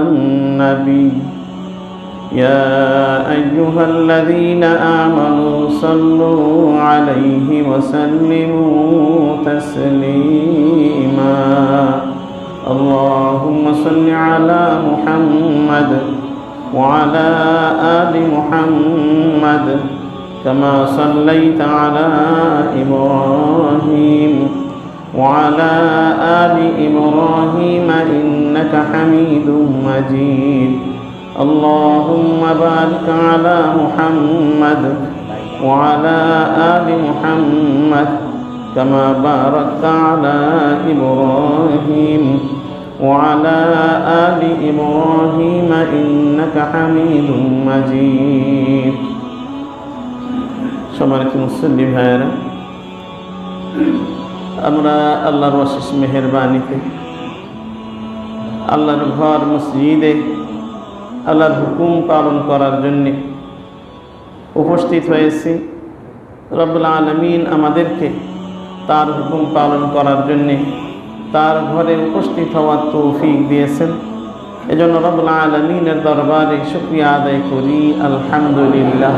النبي يا أيها الذين آمنوا صلوا عليه وسلموا تسليما اللهم صل على محمد وعلى آل محمد كما صليت على إبراهيم وعلى آل إبراهيم إنك حميد مجيد اللهم بارك على محمد وعلى آل محمد كما باركت على إبراهيم وعلى آل إبراهيم إنك حميد مجيد সম্মানিত মুসল্লি ভাইয়েরা, আমরা আল্লাহর অশেষ মেহেরবানিতে আল্লাহর ঘর মসজিদে আল্লাহর হুকুম পালন করার জন্যে উপস্থিত হয়েছি। রব্বুল আলামিন আমাদেরকে তার হুকুম পালন করার জন্যে তার ঘরে উপস্থিত হওয়ার তৌফিক দিয়েছেন। এজন্য রব্বুল আলামিনের দরবারে শুকরিয়া আদায় করি, আলহামদুলিল্লাহ।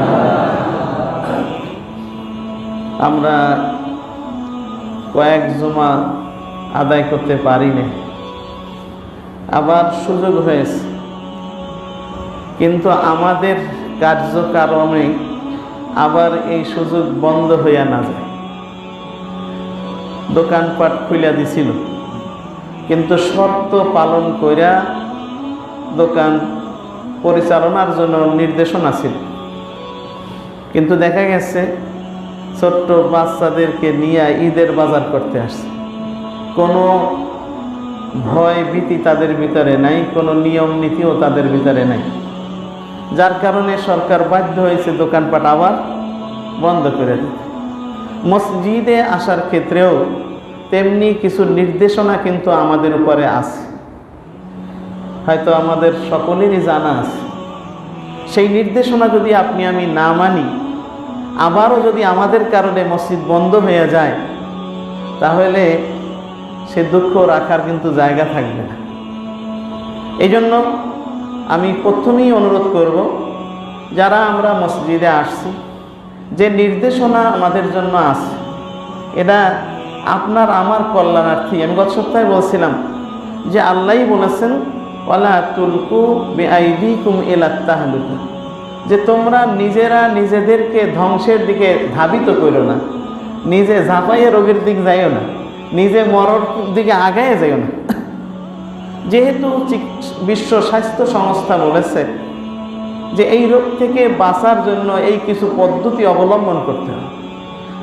আমরা কয়েক জুমা আদায় করতে পারি না, আবার সুযোগ হয়েছে, কিন্তু আমাদের কার্যক্রমে আবার এই সুযোগ বন্ধ হইয়া না যায়। দোকানপাট খুলে দিছিল, কিন্তু শর্ত পালন কইরা দোকান পরিচালনার জন্য নির্দেশনা ছিল, কিন্তু দেখা গেছে ছোট্ট বাচ্চাদেরকে নিয়ে ঈদের বাজার করতে আসছে। কোনো ভয় ভীতি তাদের ভিতরে নাই, কোনো নিয়ম নীতিও তাদের ভিতরে নাই, যার কারণে সরকার বাধ্য হয়েছে দোকানপাট আবার বন্ধ করে দিতে। মসজিদে আসার ক্ষেত্রেও তেমনি কিছু নির্দেশনা কিন্তু আমাদের উপরে আছে, হয়তো আমাদের সকলেরই জানা আছে। সেই নির্দেশনা যদি আপনি আমি না মানি, আবারও যদি আমাদের কারণে মসজিদ বন্ধ হয়ে যায়, তাহলে সে দুঃখ রাখার কিন্তু জায়গা থাকবে না। এই জন্য আমি প্রথমেই অনুরোধ করব, যারা আমরা মসজিদে আসছি, যে নির্দেশনা আমাদের জন্য আছে, এটা আপনার আমার কল্যাণার্থী। আমি গত সপ্তাহে বলছিলাম যে আল্লাহই বলেছেন ওয়ালা তুলকু বিআইদিকুম ইলা তাহলুকা, যে তোমরা নিজেরা নিজেদেরকে ধ্বংসের দিকে ধাবিত করো না, নিজে ঝাঁপাইয়ে রোগের দিক যাইও না, নিজে মরার দিকে আগায় যাইও না। যেহেতু বিশ্ব স্বাস্থ্য সংস্থা বলেছে যে এই রোগ থেকে বাঁচার জন্য এই কিছু পদ্ধতি অবলম্বন করতে হবে,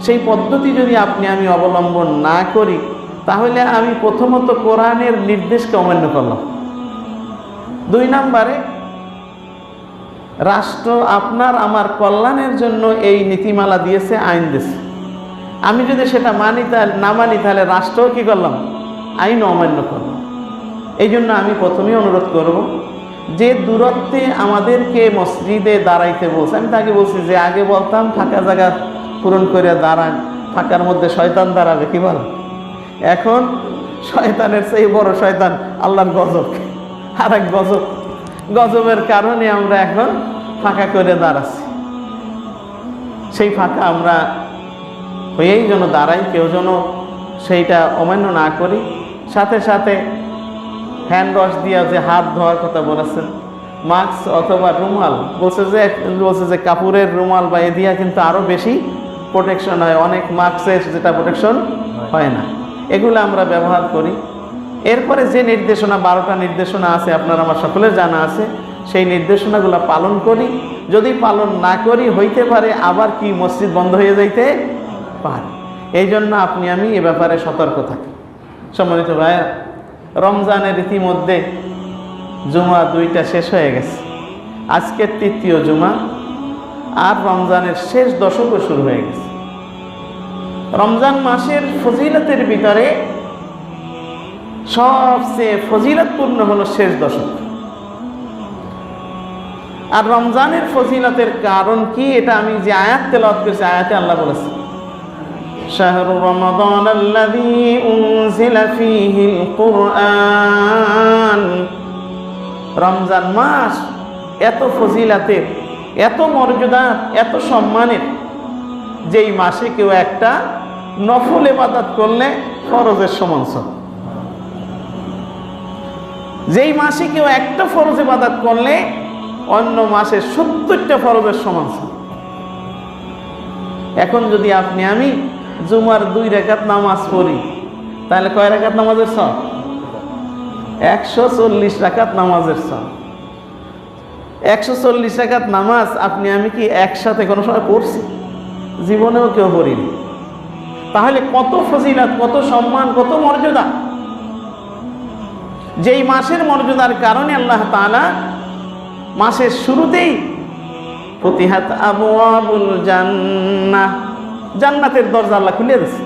সেই পদ্ধতি যদি আপনি আমি অবলম্বন না করি, তাহলে আমি প্রথমত কোরআনের নির্দেশকে অমান্য করলাম। 2 নম্বরে, রাষ্ট্র আপনার আমার কল্যাণের জন্য এই নীতিমালা দিয়েছে, আইন দিয়েছে, আমি যদি সেটা মানি না মানি, তাহলে রাষ্ট্রও কী করলাম, আইন অমান্য করলাম। এই জন্য আমি প্রথমেই অনুরোধ করব, যে দূরত্বে আমাদেরকে মসজিদে দাঁড়াইতে বলছে, আমি তাকে বলছি যে আগে বলতাম ফাঁকা জায়গা পূরণ করে দাঁড়ান, ফাঁকার মধ্যে শয়তান দাঁড়াবে, কি বল? এখন শয়তানের সেই বড় শয়তান আল্লাহর গজব, আর এক গজবের কারণে আমরা এখন ফাঁকা করে দাঁড়াচ্ছি। সেই ফাঁকা আমরা হয়েই যেন দাঁড়াই, কেউ যেন সেইটা অমান্য না করি। সাথে সাথে হ্যান্ড ওয়াশ দিয়ে যে হাত ধোয়ার কথা বলেছেন, মাস্ক অথবা রুমাল, বলছে যে কাপড়ের রুমাল বা এ দিয়া কিন্তু আরও বেশি প্রোটেকশন হয়, অনেক মাস্কের যেটা প্রোটেকশন হয় না, এগুলো আমরা ব্যবহার করি। এরপরে যে নির্দেশনা 12টা নির্দেশনা আছে, আপনার আমার সকলের জানা আছে, সেই নির্দেশনাগুলো পালন করি। যদি পালন না করি, হইতে পারে আবার কি মসজিদ বন্ধ হয়ে যাইতে পারে। এই জন্য আপনি আমি এ ব্যাপারে সতর্ক থাকি। সম্মানিত ভাইয়া, রমজানের ইতিমধ্যে জুমা 2টা শেষ হয়ে গেছে, আজকের 3য় জুমা, আর রমজানের শেষ দশকও শুরু হয়ে গেছে। রমজান মাসের ফজিলতের ভিতরে সবচেয়ে ফজিলতপূর্ণ হলো শেষ দশক। আর রমজানের ফজিলতের কারণ কি, এটা আমি যে আয়াত তেলাওয়াত করেছি, আয়াতে আল্লাহ বলেছে শাহরু রমাদান আল্লাযী উনজিলা ফীহিল কুরআন রমজান মাস এত ফজিলাতের, এত মর্যাদার, এত সম্মানের, যেই মাসে কেউ একটা নফল ইবাদত করলে ফরজের সমান সওয়াব, যেই মাসে কেউ একটা ফরজ ইবাদত করলে অন্য মাসে 70টা ফরজের সমান সওয়াব। এখন যদি আপনি আমি জুমার 2 রাকাত নামাজ পড়ি, তাহলে কয় রাকাত নামাজের সওয়াব? 140 রাকাত নামাজের সওয়াব। 140 রাকাত নামাজ আপনি আমি কি একসাথে কোনো সময় পড়ছি? জীবনেও কেউ পড়িনি। তাহলে কত ফজিলত, কত সম্মান, কত মর্যাদা! যেই মাসের মর্যাদার কারণে আল্লাহ তাআলা মাসের শুরুতেই ফতিহাত আবওয়াবুল জান্নাহ, জান্নাতের দরজা আল্লাহ খুলে দিয়েছে,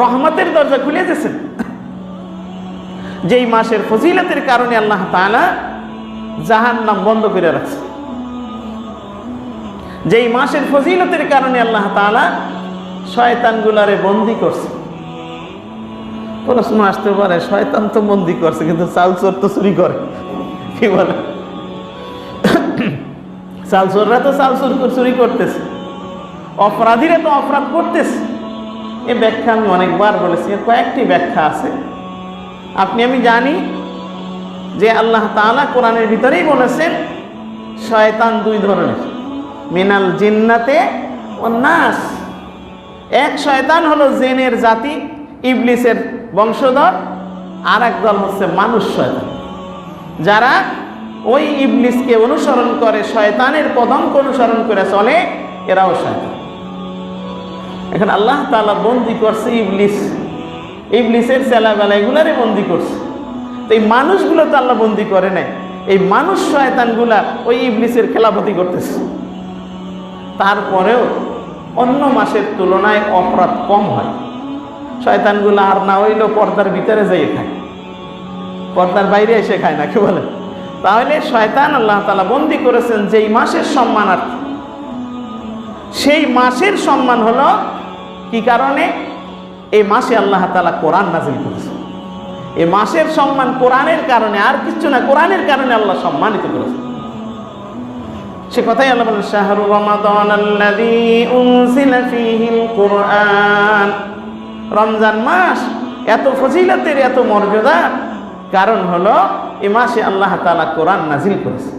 রহমতের দরজা খুলে দিয়েছেন। যেই মাসের ফজিলতের কারণে আল্লাহ তাআলা জাহান্নাম বন্ধ করে রাখছে, যেই মাসের ফজিলতের কারণে আল্লাহ তাআলা শয়তানগুলারে বন্দী করছে। প্রশ্ন আসতে পারে, শয়তান তো বন্দী করছে, কিন্তু চাল চোর তো চুরি করে, কি বলে? চাল চোররা তো চাল চুরি করতেছে, অপরাধীরা তো অপরাধ করতেছে। এই ব্যাখ্যা আমি অনেকবার বলেছি, কয়েকটি ব্যাখ্যা আছে। আপনি আমি জানি যে আল্লাহ তাআলা কোরআনের ভিতরেই বলেছেন শয়তান 2 ধরনের, মিনাল জিন্নাতে ওয়ান নাস। এক শয়তান হলো জিনের জাতি, ইবলিসের বংশধর, আর এক দল হচ্ছে মানুষ শয়তান, যারা ওই ইবলিসকে অনুসরণ করে, শয়তানের পদঙ্ক অনুসরণ করে চলে, এরাও শয়তান। এখন আল্লাহ তাআলা বন্দী করছে ইবলিসের ছেলেবেলা, এগুলারে বন্দী করছে। তো এই মানুষগুলো তো আল্লাহ বন্দী করে নাই, এই মানুষ শয়তানগুলা ওই ইবলিসের খেলাফতি করতেছে। তারপরেও অন্য মাসের তুলনায় অপরাধ কম হয়। শয়তানগুলা আর না হইলেও পর্দার ভিতরে যাই খায়, পর্দার বাইরে এসে খায় না, কি বলে? তাহলে শয়তান আল্লাহ তাআলা বন্দী করেছেন যেই মাসের সম্মানার্থে। সেই মাসের সম্মান হলো কি কারণে? এই মাসে আল্লাহ তাআলা কোরআন নাযিল করেছেন। এই মাসের সম্মান কোরআনের কারণে, আর কিছু না, কোরআনের কারণে আল্লাহ সম্মানিত করেছেন। সে কথাই আল্লাহ বলেন, শাহরু রমাদানাল্লাযী উনজিলা ফীহিল কুরআন। রমজান মাস এত ফজিলতের, এত মর্যাদার কারণ হলো এই মাসে আল্লাহ তাআলা কোরআন নাযিল করেছেন।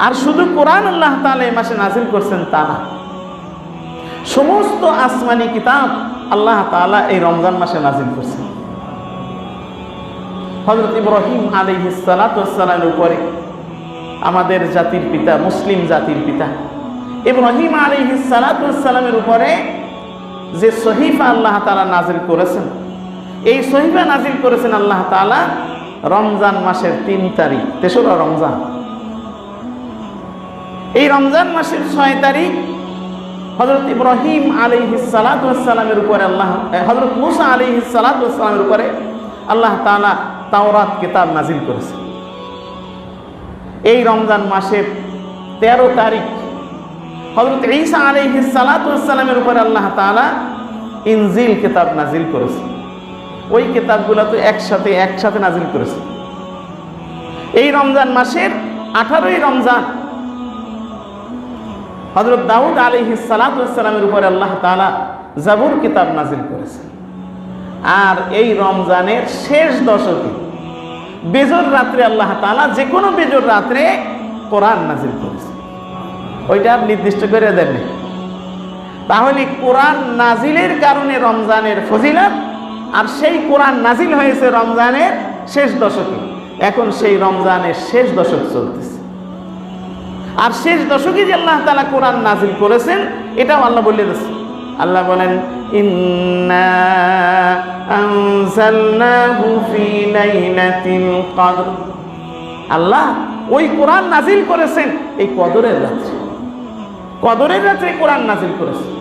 আর শুধু কোরআন আল্লাহ তাআলা এই মাসে নাযিল করছেন তা না, সমস্ত আসমানি কিতাব আল্লাহ তাআলা এই রমজান মাসে নাযিল করছেন। হযরত ইব্রাহিম আলাইহিস সালাতু ওয়াস সালামের উপরে, আমাদের জাতির পিতা, মুসলিম জাতির পিতা ইব্রাহিম আলাইহিস সালাতু ওয়াস সালামের উপরে যে সহিফা আল্লাহ তাআলা নাযিল করেছেন, এই সহিফা নাযিল করেছেন আল্লাহ তাআলা রমজান মাসের 3 তারিখ, 3রা রমজান। এই রমজান মাসের 6 তারিখ হযরত ইব্রাহিম আলাইহিস সালাতু ওয়াস সালামের উপরে হযরত মুসা আলাইহিস সালাতু ওয়াস সালামের উপরে আল্লাহ তাআলা তাওরাত কিতাব নাযিল করেছেন। এই রমজান মাসের 13 তারিখ হযরত ঈসা আলাইহিস সালাতু ওয়াস সালামের উপরে আল্লাহ তাআলা ইনজিল কিতাব নাযিল করেছেন। ওই কিতাবগুলো তো একসাথে নাযিল করেছে। এই রমজান মাসের 18ই রমজান হযরত দাউদ আলাইহিস সালাতু ওয়াস সালামের উপরে আল্লাহ তাআলা জাবুর কিতাব নাযিল করেছেন। আর এই রমজানের শেষ দশকে বেজর রাত্রে আল্লাহ তাআলা যে কোনো বেজর রাত্রে কোরআন নাযিল করেছেন। ওইটা নির্দিষ্ট করে দেননি। তাহলে কোরআন নাজিলের কারণে রমজানের ফজিলত, আর সেই কোরআন নাজিল হয়েছে রমজানের শেষ দশকে। এখন সেই রমজানের শেষ দশক চলতেছে, আর শেষ দশকে যে আল্লাহ তাআলা কোরআন নাজিল করেছেন এটাও আল্লাহ বলে দিয়েছেন। আল্লাহ বলেন, ইন্না আনজালনাহু ফি লাইলাতিল কদর। আল্লাহ ওই কোরআন নাজিল করেছেন এই কদরের রাত্রে, কদরের রাত্রে কোরআন নাজিল করেছেন।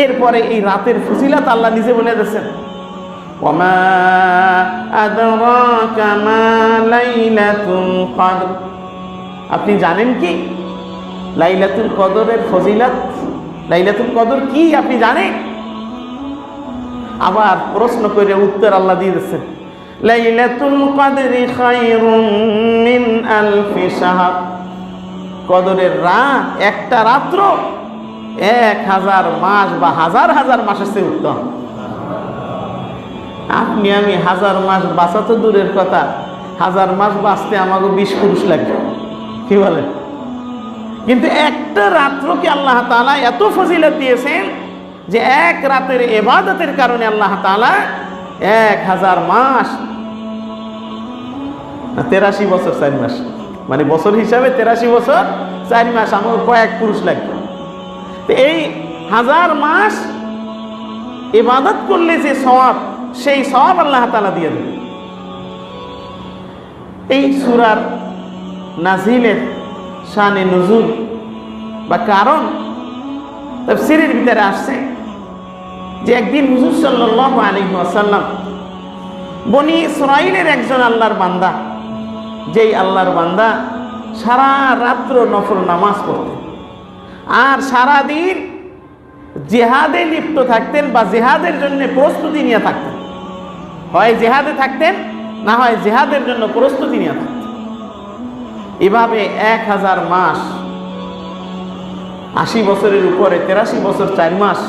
এরপরে এই রাতের ফজিলত আল্লাহ নিজে বলে দিয়েছেন, ওয়ামা আদরাকা মা লাইলাতুল কদর। আপনি জানেন কি লাইলাতুল কদরের ফজিলত? লাইলাতুল কদর কি আপনি জানেন? আবার প্রশ্ন করে উত্তর আল্লাহ দিয়ে দিচ্ছেন, লাইলাতুল কদরি খায়রুম মিন আলফি শাহর, কদরের রাত, একটা রাত্র 1000 মাস বা হাজার হাজার মাসের চেয়ে উত্তম। আপনি আমি 1000 মাস বাঁচা তো দূরের কথা, 1000 মাস বাঁচতে আমাকে 20 পুরুষ লাগবে, কি বলেন? কিন্তু একটা রাত্রকে আল্লাহ তাআলা এত ফজিলত দিয়েছেন যে এক রাতের ইবাদতের কারণে আল্লাহ তাআলা 1000 মাস, 83 বছর 4 মাস, মানে বছর হিসাবে 83 বছর 4 মাস আমার কয়েক পুরুষ লাগবে। তো এই 1000 মাস ইবাদত করলে যে সওয়াব, সেই সওয়াব আল্লাহ তাআলা দিয়ে দেবেন। এই সূরার নাজিলের শানে নুজুল বা কারণ তাফসীরের ভিতরে আসছে যে একদিন হুজুর সাল্লাল্লাহু আলাইহি ওয়াসাল্লাম বনি ইসরাঈলের একজন আল্লাহর বান্দা, যেই আল্লাহর বান্দা সারা রাত্র নফল নামাজ পড়তেন আর সারা দিন জিহাদে লিপ্ত থাকতেন বা জিহাদের জন্য প্রস্তুতি নিয়ে থাকতেন, হয় জিহাদে থাকতেন না হয় জিহাদের জন্য প্রস্তুতি নিয়ে থাকতেন। এভাবে 1000 মাস, 80 বছরের উপরে 83 বছর 4 মাস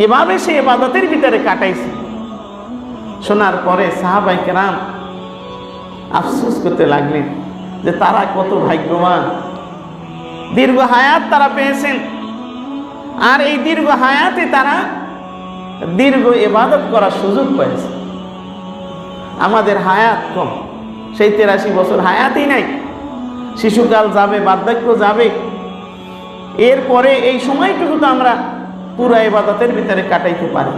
এভাবে সে ইবাদতের ভিতরে কাটাইছে। শোনার পরে সাহাবায়ে কেরাম আফসোস করতে লাগলেন যে তারা কত ভাগ্যবান, দীর্ঘ হায়াত তারা পেয়েছেন, আর এই দীর্ঘ হায়াতে তারা দীর্ঘ ইবাদত করার সুযোগ পেয়েছে। আমাদের হায়াত কম, সেই 83 বছর হায়াতই নাই, শিশুকাল যাবে, বার্ধক্য যাবে, এরপরে এই সময়টুকু তো আমরা পুরো ইবাদতের ভিতরে কাটাইতে পারি।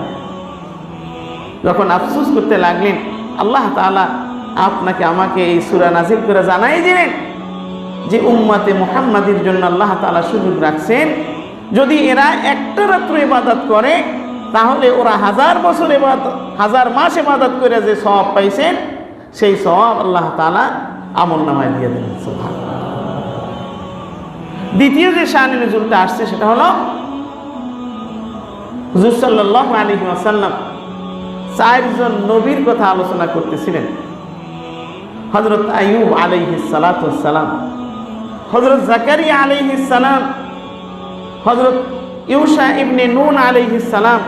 যখন আফসোস করতে লাগলেন, আল্লাহ তাআলা আপনাকে আমাকে এই সূরা নাজিল করে জানাই দিলেন যে উম্মতে মুহাম্মাদের জন্য আল্লাহ তাআলা সুযোগ রাখছেন, যদি এরা একটা রাত্র ইবাদত করে তাহলে ওরা 1000 বছর ইবাদত, 1000 মাস ইবাদত করে যে সওয়াব পাইছেন, সেই সওয়াব আল্লাহ তাআলা আমলনামায় দিয়ে দেন। সুবহানাল্লাহ। দ্বিতীয় যে শানে নুজুলটা আসছে সেটা হলো হুজুর সাল্লাল্লাহু আলাইহি ওয়াসাল্লাম 4 জন নবীর কথা আলোচনা করতেছিলেন। হযরত আইয়ুব আলাইহিস সালাতু ওয়াস সালাম, হযরত জাকারিয়া আলাইহিস সালাম, হযরত ইউশা ইবনে নুন আলাইহিস সালাম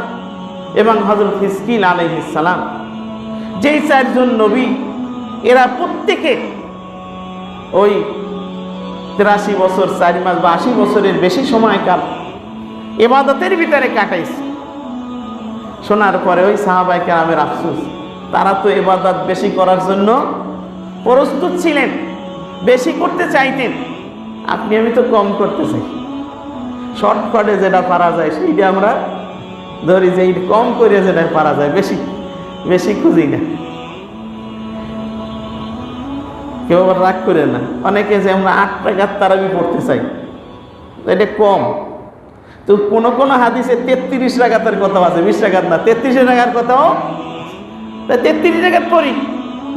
এবং হযরত হিজকিল আলাইহিস সালাম। যেই 4 জন নবী, এরা প্রত্যেকে ওই 83 বছর 4 মাস বা 80 বছরের বেশি সময়কাল ইবাদতের ভিতরে কাটাইছে। শোনার পরে ওই সাহাবায়ে কেরামের আফসোস, তারা তো ইবাদত বেশি করার জন্য প্রস্তুত ছিলেন, বেশি করতে চাইতেন, আপনি আমি তো কম করতে চাই, শর্টকাটে যেটা পারা যায় সেইটা আমরা ধরি, যে কম করে যেটা পারা যায়, বেশি বেশি খুঁজি না। কেউ আবার রাগ করে না, অনেকে যে আমরা 8 রাকাত তারাবি পড়তে চাই, এটা কম। তো কোনো কোনো হাদিসে 33 রাকাতের কথা আছে, 20 রাকাত না, 33 রাকাতের কথাও, তাই 33 রাকাত পড়ি।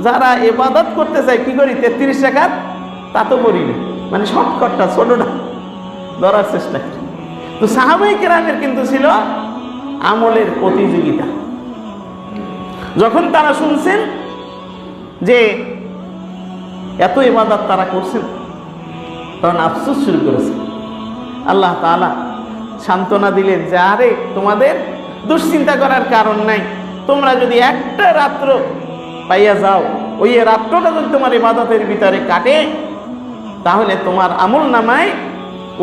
যারা ইবাদত করতে চাই কি করি, 33 রাকাত তা তো পড়ি না, মানে শর্টকাটটা ছোটটা ধরার চেষ্টা করি। তো সাহাবায়ে কেরামের কিন্তু ছিল আমলের প্রতিযোগিতা। যখন তারা শুনছেন যে এত ইবাদত তারা করছেন, তখন আফসোস শুরু করেছে। আল্লাহ তাআলা সান্ত্বনা দিলেন যে আরে তোমাদের দুশ্চিন্তা করার কারণ নাই, তোমরা যদি একটা রাত্র পাইয়া যাও, ওই রাত্রটা যদি তোমার ইবাদতের ভিতরে কাটে, তাহলে তোমার আমল নামায়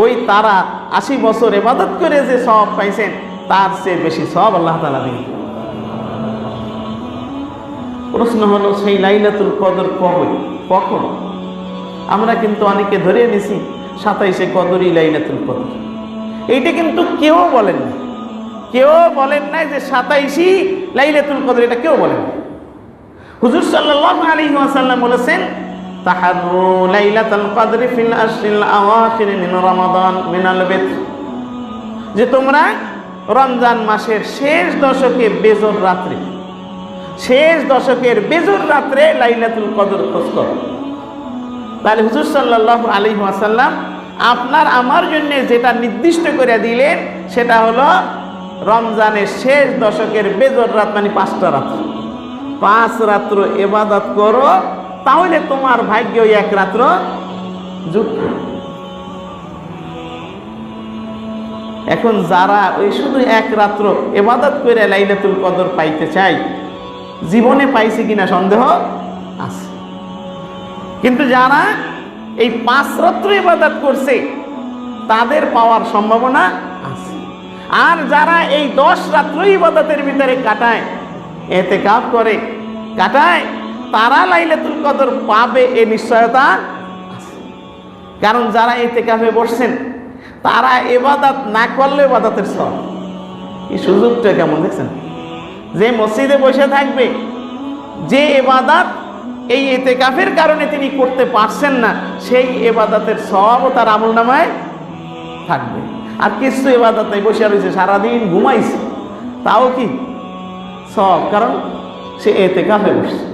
ওই তারা 80 বছর ইবাদত করে যে সওয়াব পাইছেন তার চেয়ে বেশি সওয়াব আল্লাহ তাআলা দিবেন। প্রশ্ন হলো সেই লাইলাতুল কদর কখন? আমরা কিন্তু অনেকে ধরে নিছি 27শে কদরই লাইলাতুল কদর, এইটা কিন্তু কেউ বলেন না, কেউ বলেন নাই যে 27ই লাইলাতুল কদর, এটা কেউ বলেন না। হুজুর সাল্লাল্লাহু আলাইহি ওয়াসাল্লাম বলেছেন তাহাররু লাইলাতুল কদরি ফিল আশরিল আওয়াখির মিন রমাদান মিনাল বিত্র, যে তোমরা রমজান মাসের শেষ দশকে বেজর রাত্রে, শেষ দশকের বেজর রাত্রে লাইলাতুল কদর খোঁজ করো। তাহলে হুজুর সাল্লাল্লাহু আলাইহি ওয়াসাল্লাম আপনার আমার জন্য যেটা নির্দিষ্ট করে দিলেন সেটা হলো রমজানের শেষ দশকের বেজর রাত, মানে 5টা রাত। 5 রাত্র ইবাদত করো, তাহলে তোমার ভাগ্য ওই 1 রাত্র যুক্ত। এখন যারা ওই শুধু 1 রাত্র ইবাদত করে লাইলাতুল কদর পাইতে চায়, জীবনে পাইছে কিনা সন্দেহ আছে। কিন্তু যারা এই 5 রাত্র ইবাদত করছে তাদের পাওয়ার সম্ভাবনা আছে। আর যারা এই 10 রাত্র ইবাদতের ভিতরে কাটায়, ইতিকাফ করে কাটায়, তারা লাইলাতুল কদর পাবে এই নিশ্চয়তা আছে। কারণ যারা ইতিকাফে বসছেন তারা ইবাদত না করলে ইবাদতের সওয়াব। এই সুযোগটা কেমন দেখছেন? যে মসজিদে বসে থাকবে, যে ইবাদত এই ইতিকাফের কারণে তিনি করতে পারছেন না, সেই ইবাদতের সওয়াবও তার আমলনামায় থাকবে। আর কিছু ইবাদত নাই, বসে রয়েছে সারাদিন ঘুমাইছে, তাও কি সওয়াব, কারণ সে ইতিকাফে বসছে।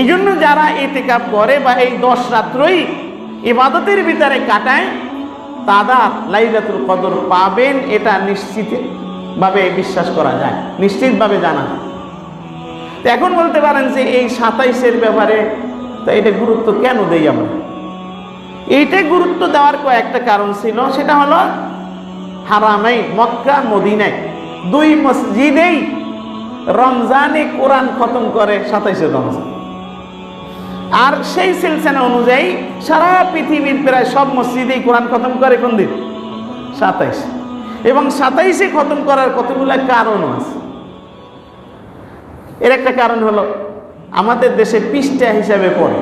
এই জন্য যারা ইতিকাফ করে বা এই 10 রাত্রই ইবাদতের ভিতরে কাটায়, তারা লাইলাতুল কদর পাবেন, এটা নিশ্চিতভাবে বিশ্বাস করা যায়, নিশ্চিতভাবে জানা যায়। তো এখন বলতে পারেন যে এই 27-এর ব্যাপারে তো এটা গুরুত্ব কেন দেই আমরা? এইটা গুরুত্ব দেওয়ার কয়েকটা কারণ ছিল। সেটা হলো হারামাইন মক্কা মদিনায় 2 মসজিদেই রমজানে কোরআন খতম করে 27শে রমজান। আর সেই সিলসিলা অনুযায়ী সারা পৃথিবীর প্রায় সব মসজিদেই কোরআন খতম করে কোন দিন? 27। এবং 27-এ খতম করার কতগুলো কারণও আছে। এর একটা কারণ হলো আমাদের দেশে পৃষ্ঠা হিসাবে পড়ে,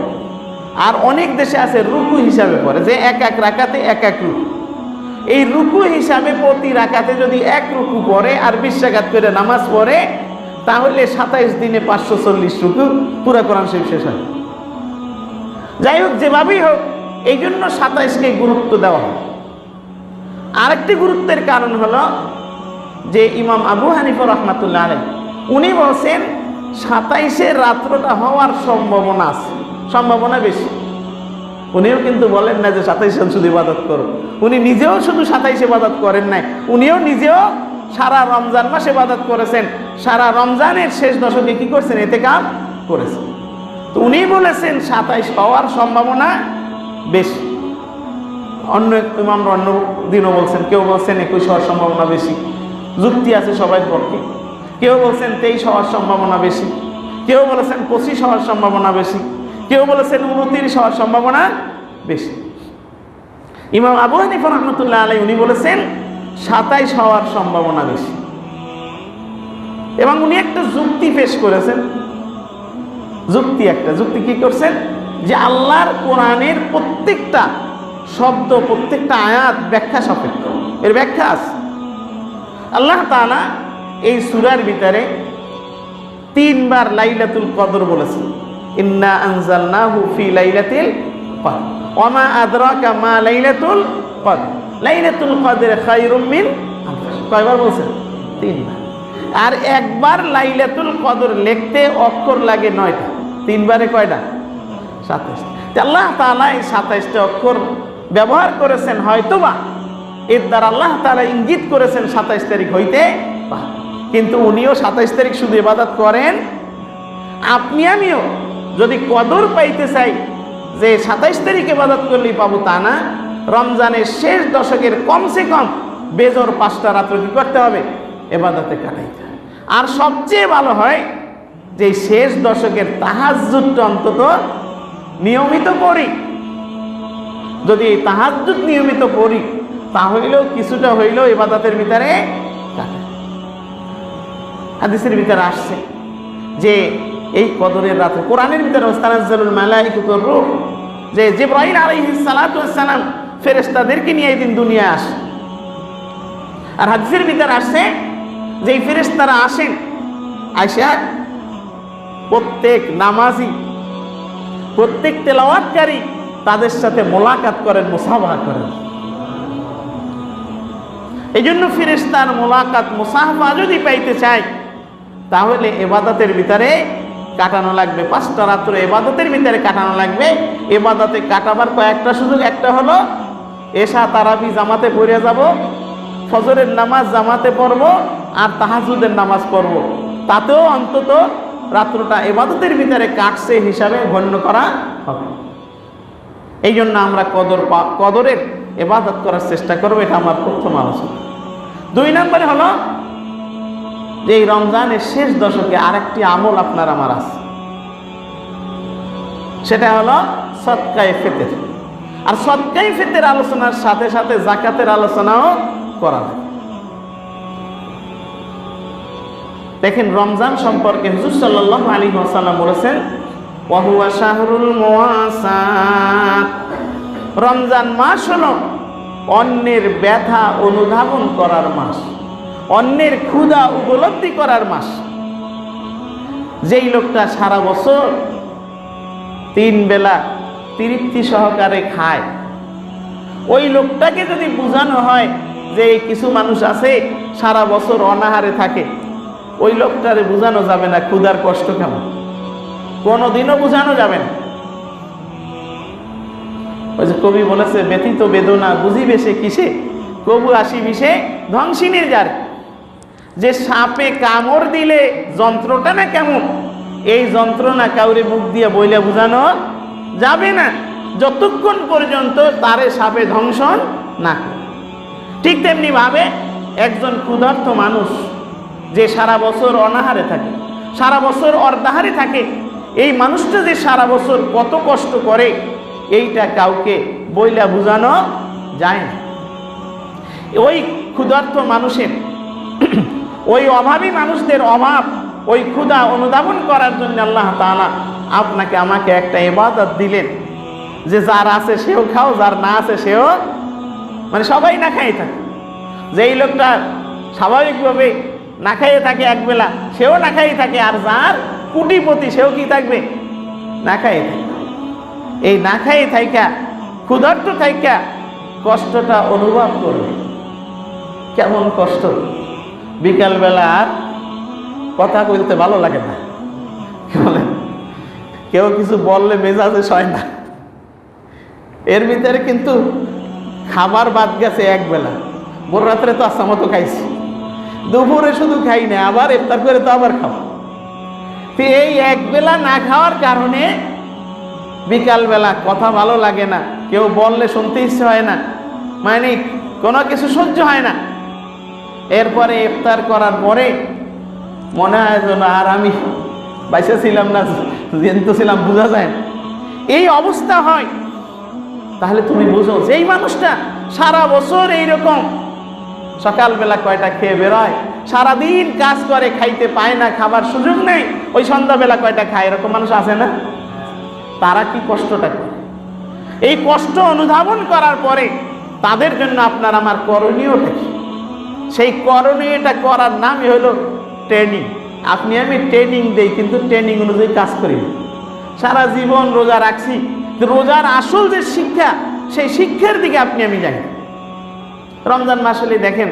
আর অনেক দেশে আছে রুকু হিসাবে পড়ে, যে 1 রাকাতে 1 রুকু। এই রুকু হিসাবে প্রতি রাকাতে যদি 1 রুকু পড়ে আর 20 রাকাত করে নামাজ পড়ে, তাহলে 27 দিনে 540 রুকু পুরা কোরআন শরীফ শেষ হয়। যাই হোক, যেভাবেই হোক, এই জন্য 27কে গুরুত্ব দেওয়া হয়। আরেকটি গুরুত্বের কারণ হলো যে ইমাম আবু হানিফা রাহমাতুল্লাহ আলাইহি উনি বলছেন 27-এর রাত্রটা হওয়ার সম্ভাবনা আছে, সম্ভাবনা বেশি। উনিও কিন্তু বলেন না যে 27 শুধু ইবাদত করো। উনি নিজেও শুধু 27 ইবাদত করেন নাই, উনিও নিজেও সারা রমজান মাস ইবাদত করেছেন। সারা রমজানের শেষ দশকে কি করছেন? ইতিকাফ করেছেন। তো উনি বলেছেন 27 হওয়ার সম্ভাবনা বেশি। অন্য ইমামরা অন্য দিনও বলছেন, কেউ বলছেন 21 হওয়ার সম্ভাবনা বেশি, যুক্তি আছে সবাই পক্ষে। কেউ বলছেন 23 হওয়ার সম্ভাবনা বেশি, কেউ বলেছেন 25 হওয়ার সম্ভাবনা বেশি, কেউ বলেছেন 29 হওয়ার সম্ভাবনা বেশি। ইমাম আবু হানিফা রাহমাতুল্লাহ আলাইহি উনি বলেছেন 27 হওয়ার সম্ভাবনা বেশি। এবং উনি একটা যুক্তি পেশ করেছেন। যুক্তি কি করছেন? যে আল্লাহর কোরআনের প্রত্যেকটা শব্দ, প্রত্যেকটা আয়াত ব্যাখ্যা সাপেক্ষ। এর ব্যাখ্যা আছে। আল্লাহ তাআলা এই সূরার ভিতরে 3 বার লাইলাতুল কদর বলেছেন। ইন্না আনজালনাহু ফি লাইলাতিল কদর ওয়া মা আদরাকা মা লাইলাতুল কদর লাইলাতুল কদর খায়রুম মিন আলফ শাহর। কয়বার বলছেন? 3 বার। আর একবার লাইলাতুল কদর লিখতে অক্ষর লাগে 9টা। 3 বারে কয়টা? 27। আল্লাহ তাআলা এই 27টা অক্ষর ব্যবহার করেছেন, হয়তোবা এর দ্বারা আল্লাহ তাআলা ইঙ্গিত করেছেন 27 তারিখ হইতে পারে। কিন্তু উনিও 27 তারিখ শুধু ইবাদত করেন। আপনি আমিও যদি কদর পাইতে চাই যে 27 তারিখ ইবাদত করলেই পাবো, তা না। রমজানের শেষ দশকের কমসে কম বেজোর 5টা রাত্র কি করতে হবে? ইবাদতে কাটাইতে হবে। আর সবচেয়ে ভালো হয় যে শেষ দশকের তাহাজ্জুদটা অন্তত নিয়মিত পড়ি। যদি এই তাহাজ্জুদ নিয়মিত পড়ি, তাহলেও কিছুটা হইলেও ইবাদতের ভিতরে কাটে। হাদিসের ভিতরে আসছে যে এই কদরের রাতে কোরআনের ভিতরে তানাজ্জালুল মালাইকাতুর রূহ, যে জিবরাইল আলাইহিস সালাতু ওয়াস সালাম ফেরেশতাদেরকে নিয়ে এই দিন দুনিয়ায় আসে। আর হাদিসের ভিতরে আসছে যে এই ফেরেশতারা আসেন, আয়েশা প্রত্যেক নামাজি, প্রত্যেক তেলাওয়াতকারী তাদের সাথে মোলাকাত করেন, মুসাফাহা করেন। এই জন্য ফেরেশতার মোলাকাত, মুসাফাহা যদি পাইতে চাই, তাহলে ইবাদতের ভিতরে কাটানো লাগবে। 5টা রাত্র ইবাদতের ভিতরে কাটানো লাগবে। ইবাদতে কাটাবার কয়েকটা সুযোগ। একটা হলো এশা তারাবি জামাতে পড়ে যাব, ফজরের নামাজ জামাতে পড়ব, আর তাহাজ্জুদের নামাজ পড়ব। তাতেও অন্তত রাত্রটা ইবাদতের ভিতরে কাটছে হিসাবে গণ্য করা হবে। এই জন্য আমরা কদরের ইবাদত করার চেষ্টা করবো, এটা আমার প্রথম আলোচনা। 2 নম্বরে হলো যে এই রমজানের শেষ দশকে আরেকটি আমল আপনার আমার আছে, সেটা হলো সদকায়ে ফিতর। আর সদকায়ে ফিতর আলোচনার সাথে সাথে যাকাতের আলোচনাও করা হয়। দেখেন রমজান সম্পর্কে হুজুর সাল্লাল্লাহু আলাইহি ওয়াসাল্লাম বলেছেন, ওয়া হুয়া শাহরুল মুওয়াসাত, রমজান মাস হলো অন্যের ব্যথা অনুধাবন করার মাস, অন্যের ক্ষুধা উপলব্ধি করার মাস। যেই লোকটা সারা বছর 3 বেলা তৃপ্তি সহকারে খায়, ওই লোকটাকে যদি বোঝানো হয় যে কিছু মানুষ আছে সারা বছর অনাহারে থাকে, ওই লোকটারে বোঝানো যাবে না ক্ষুধার কষ্ট কেমন, কোনোদিনও বোঝানো যাবে না। ওই যে কবি বলেছে, ব্যথিত বেদনা বুঝিবে সে কিসে, কবু আসি বিষে ধ্বংসিনীর যার। যে সাপে কামড় দিলে যন্ত্রটা না কেমন, এই যন্ত্রণা কাউরে মুখ দিয়ে বইলে বোঝানো যাবে না যতক্ষণ পর্যন্ত তারে সাপে ধ্বংসন না। ঠিক তেমনি ভাবে একজন ক্ষুধার্ত মানুষ যে সারা বছর অনাহারে থাকে, সারা বছর অর্ধাহারে থাকে, এই মানুষটা যে সারা বছর কত কষ্ট করে এইটা কাউকে বইলা বোঝানো যায় না। ওই ক্ষুধার্ত মানুষের, ওই অভাবী মানুষদের অভাব, ওই ক্ষুধা অনুধাবন করার জন্য আল্লাহ তাআলা আপনাকে আমাকে একটা ইবাদত দিলেন, যে যার আছে সেও খাও, যার না আছে সেও, মানে সবাই না খাই থাকে। যেই লোকটা স্বাভাবিকভাবে না খাইয়ে থাকে একবেলা, সেও না খাই থাকে, আর যার কোটিপতি সেও কি থাকবে, না খাইয়ে থাকে। এই না খাইয়ে থাইকা, ক্ষুধার্ত থাইকা কষ্টটা অনুভব করবে, কেমন কষ্ট। বিকালবেলা আর কথা বলতে ভালো লাগে না, কি বলেন, কেউ কিছু বললে মেজাজে সয় না। এর ভিতরে কিন্তু খাবার বাদ গেছে একবেলা, ভোর রাত্রে তো আচ্ছা মতো খাইছি, দুপুরে শুধু খাই না, আবার ইফতার করে তো আবার খাও। তো এই একবেলা না খাওয়ার কারণে বিকালবেলা কথা ভালো লাগে না, কেউ বললে শুনতে ইচ্ছে হয় না, মানে কোনো কিছু সহ্য হয় না। এরপরে ইফতার করার পরে মনে হয় যেন আর আমি বাইসে ছিলাম না, জেন্ত ছিলাম, বোঝা যায় না, এই অবস্থা হয়। তাহলে তুমি বুঝো যে এই মানুষটা সারা বছর এইরকম সকালবেলা কয়টা খেয়ে বেরোয়, সারাদিন কাজ করে, খাইতে পায় না, খাবার সুযোগ নেই, ওই সন্ধ্যাবেলা কয়টা খায়, এরকম মানুষ আছে না? তারা কি কষ্টটা করে, এই কষ্ট অনুধাবন করার পরে তাদের জন্য আপনার আমার করণীয়টা কি? সেই করণীয়টা করার নামই হলো ট্রেনিং। আপনি আমি ট্রেনিং দেই, কিন্তু ট্রেনিং অনুযায়ী কাজ করি না। সারা জীবন রোজা রাখছি, রোজার আসল যে শিক্ষা, সেই শিক্ষার দিকে আপনি আমি যাই। রমজান মাস হলে দেখেন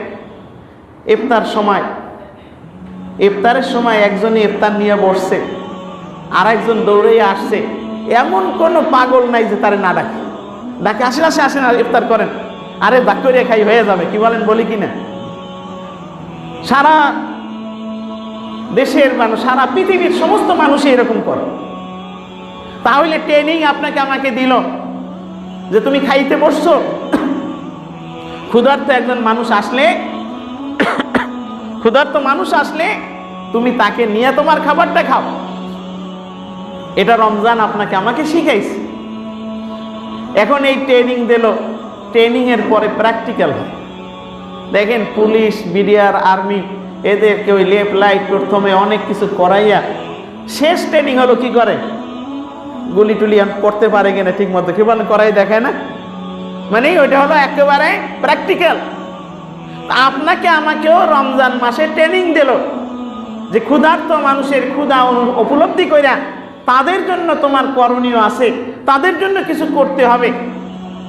ইফতারের সময় একজনই ইফতার নিয়ে বসছে, আর একজন দৌড়ে আসছে, এমন কোনো পাগল নাই যে তারে না ডাকে, ডাকে আসেন ইফতার করেন, আরে বাক করে খাই হয়ে যাবে, কি বলেন, বলি কিনা? সারা দেশের মানুষ, সারা পৃথিবীর সমস্ত মানুষই এরকম করে। তাহলে ট্রেনিং আপনাকে আমাকে দিল যে তুমি খাইতে বসছো, ক্ষুধার্ত একজন মানুষ আসলে তুমি তাকে নিয়ে তোমার খাবারটা খাও। এটা রমজান আপনাকে আমাকে শিখাইছে। এখন এই ট্রেনিং দিল, ট্রেনিং এর পরে প্র্যাকটিক্যাল হয়। দেখেন পুলিশ, বিডিআর, আর্মি, এদেরকে ওই লেফট লাইট প্রথমে অনেক কিছু করাইয়া শেষ ট্রেনিং হলো কি করে, গুলি টুলি করতে পারে কিনা ঠিক মতো, কি বলেন, করাই দেখায় না, মানে ওইটা হলো একেবারে প্র্যাকটিক্যাল। আপনাকে আমাকেও রমজান মাসে ট্রেনিং দিল যে ক্ষুধার্ত মানুষের ক্ষুধা উপলব্ধি কইরা তাদের জন্য তোমার করণীয় আছে, তাদের জন্য কিছু করতে হবে।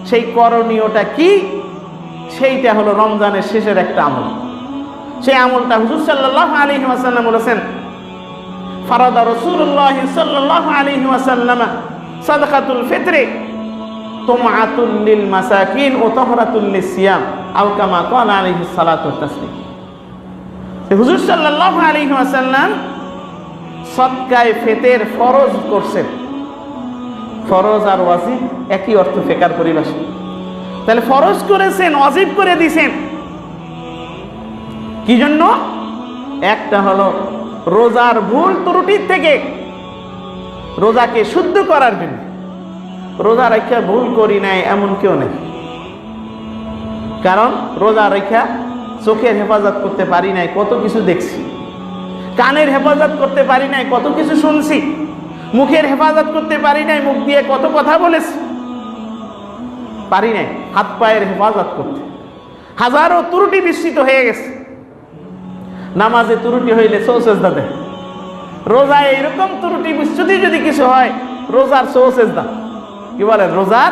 সেই করণীয়টা কি? সেইটা হলো রমজানের শেষের একটা আমল। সেই আমলটা হুজুর সাল্লাল্লাহু আলাইহি ওয়াসাল্লাম বলেছেন, ফারাদা রাসূলুল্লাহ সাল্লাল্লাহু আলাইহি ওয়াসাল্লাম সাদাকাতুল ফিতরি তুমআতুল লিল মাসাকিন ওয়া তাহরাতুল লিসিয়াম আও কামা ক্বালা আলাইহি সালাতু ওয়াত তাসলিম। হুজুর সাল্লাল্লাহু আলাইহি ওয়াসাল্লাম সদকায়ে ফিতর ফরজ করছেন। ফরজ আর ওয়াজিব একই অর্থ ফিকার পরিভাষা। তাহলে ফরজ করেছেন, ওয়াজিব করে দিয়েছেন কি জন্য? একটা হলো রোজার ভুল ত্রুটির থেকে রোজাকে শুদ্ধ করার জন্য। রোজা রেখা ভুল করি নাই এমন কেউ নেই, কারণ রোজা রেখা চোখের হেফাজত করতে পারি নাই, কত কিছু দেখছি। কানের হেফাজত করতে পারি নাই, কত কিছু শুনছি। মুখের হেফাজত করতে পারি নাই, মুখ দিয়ে কত কথা বলেছি। পারি নাই হাত পায়ের হেফাজত করতে, হাজারো ত্রুটি বিস্তৃত হয়ে গেছে। নামাজে ত্রুটি হইলে সৌসেজদা দেয়। রোজায় এইরকম ত্রুটি বিচ্যুতি যদি কিছু হয়, রোজার সৌসেজদা কি বলেন? রোজার